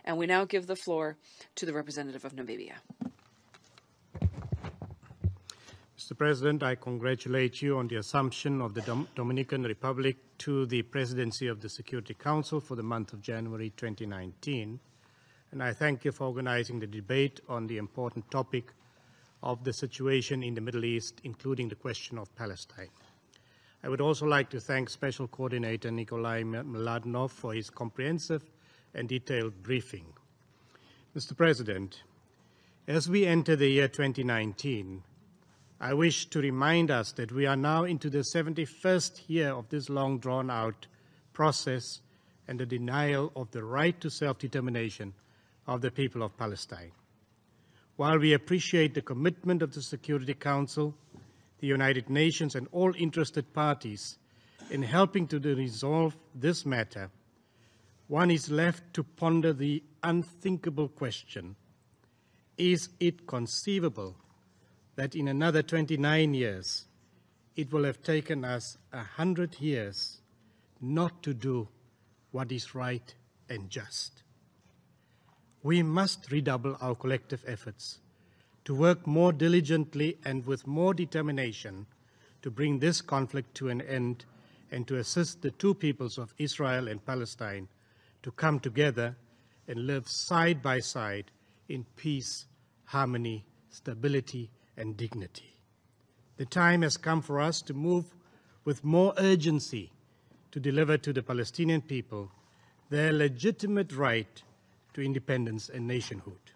And we now give the floor to the representative of Namibia. Mr. President, I congratulate you on the assumption of the Dominican Republic to the presidency of the Security Council for the month of January 2019. And I thank you for organizing the debate on the important topic of the situation in the Middle East, including the question of Palestine. I would also like to thank Special Coordinator Nikolai Mladenov for his comprehensive and detailed briefing. Mr. President, as we enter the year 2019, I wish to remind us that we are now into the 71st year of this long drawn-out process and the denial of the right to self-determination of the people of Palestine. While we appreciate the commitment of the Security Council, the United Nations and all interested parties in helping to resolve this matter, one is left to ponder the unthinkable question: is it conceivable that in another 29 years it will have taken us 100 years not to do what is right and just? We must redouble our collective efforts to work more diligently and with more determination to bring this conflict to an end and to assist the two peoples of Israel and Palestine to come together and live side by side in peace, harmony, stability, and dignity. The time has come for us to move with more urgency to deliver to the Palestinian people their legitimate right to independence and nationhood.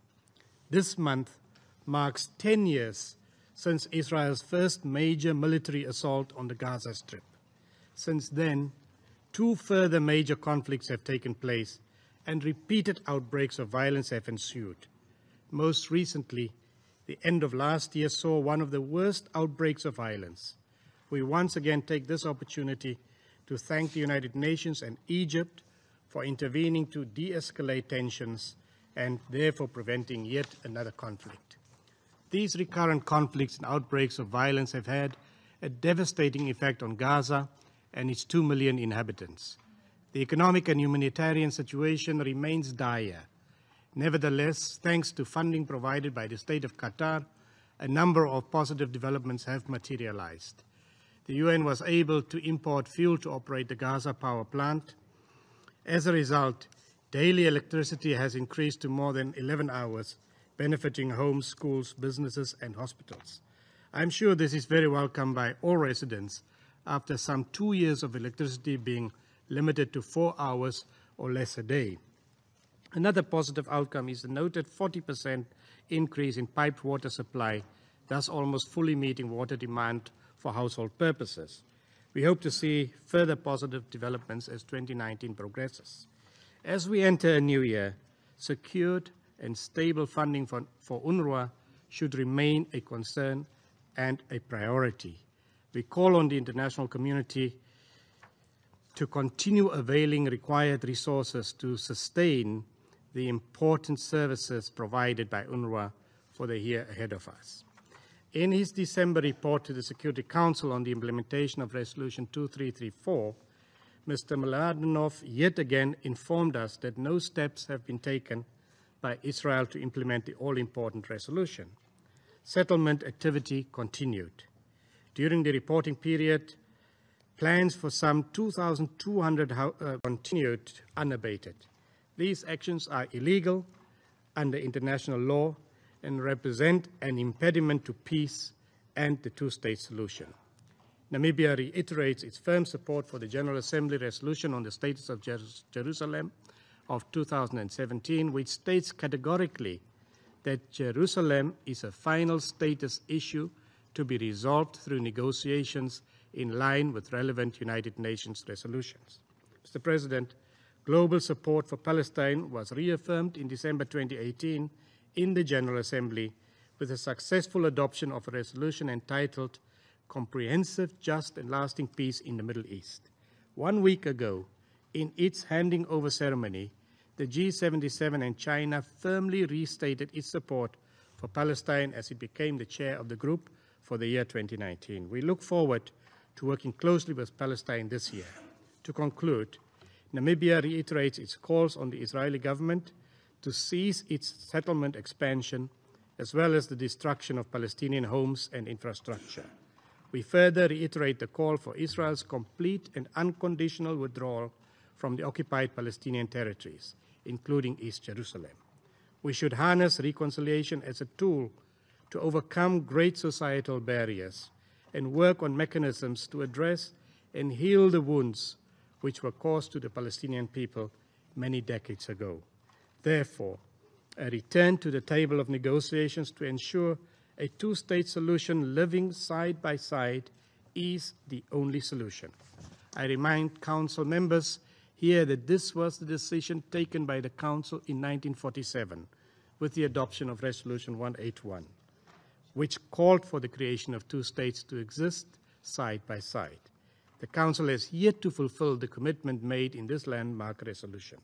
This month marks 10 years since Israel's first major military assault on the Gaza Strip. Since then, 2 further major conflicts have taken place and repeated outbreaks of violence have ensued. Most recently, the end of last year saw one of the worst outbreaks of violence. We once again take this opportunity to thank the United Nations and Egypt for intervening to de-escalate tensions and therefore preventing yet another conflict. These recurrent conflicts and outbreaks of violence have had a devastating effect on Gaza and its 2 million inhabitants. The economic and humanitarian situation remains dire. Nevertheless, thanks to funding provided by the State of Qatar, a number of positive developments have materialized. The UN was able to import fuel to operate the Gaza power plant. As a result, daily electricity has increased to more than 11 hours, benefiting homes, schools, businesses, and hospitals. I'm sure this is very welcome by all residents after some 2 years of electricity being limited to 4 hours or less a day. Another positive outcome is the noted 40% increase in piped water supply, thus almost fully meeting water demand for household purposes. We hope to see further positive developments as 2019 progresses. As we enter a new year, secured and stable funding for UNRWA should remain a concern and a priority. We call on the international community to continue availing required resources to sustain the important services provided by UNRWA for the year ahead of us. In his December report to the Security Council on the implementation of Resolution 2334, Mr. Mladenov yet again informed us that no steps have been taken by Israel to implement the all-important resolution. Settlement activity continued. During the reporting period, plans for some 2,200 continued unabated. These actions are illegal under international law and represent an impediment to peace and the two-state solution. Namibia reiterates its firm support for the General Assembly resolution on the status of Jerusalem of 2017, which states categorically that Jerusalem is a final status issue to be resolved through negotiations in line with relevant United Nations resolutions. Mr. President, global support for Palestine was reaffirmed in December 2018 in the General Assembly with the successful adoption of a resolution entitled Comprehensive, Just and Lasting Peace in the Middle East. 1 week ago, in its handing over ceremony, the G77 and China firmly restated its support for Palestine as it became the chair of the group for the year 2019. We look forward to working closely with Palestine this year. To conclude, Namibia reiterates its calls on the Israeli government to cease its settlement expansion as well as the destruction of Palestinian homes and infrastructure. We further reiterate the call for Israel's complete and unconditional withdrawal from the occupied Palestinian territories, including East Jerusalem. We should harness reconciliation as a tool to overcome great societal barriers and work on mechanisms to address and heal the wounds which were caused to the Palestinian people many decades ago. Therefore, a return to the table of negotiations to ensure a two-state solution living side by side is the only solution. I remind Council members here that this was the decision taken by the Council in 1947 with the adoption of Resolution 181, which called for the creation of two states to exist side by side. The Council has yet to fulfill the commitment made in this landmark resolution.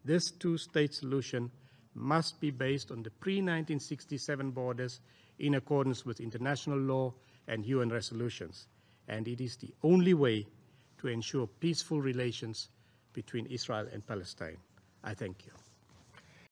This two-state solution must be based on the pre-1967 borders in accordance with international law and UN resolutions, and it is the only way to ensure peaceful relations between Israel and Palestine. I thank you.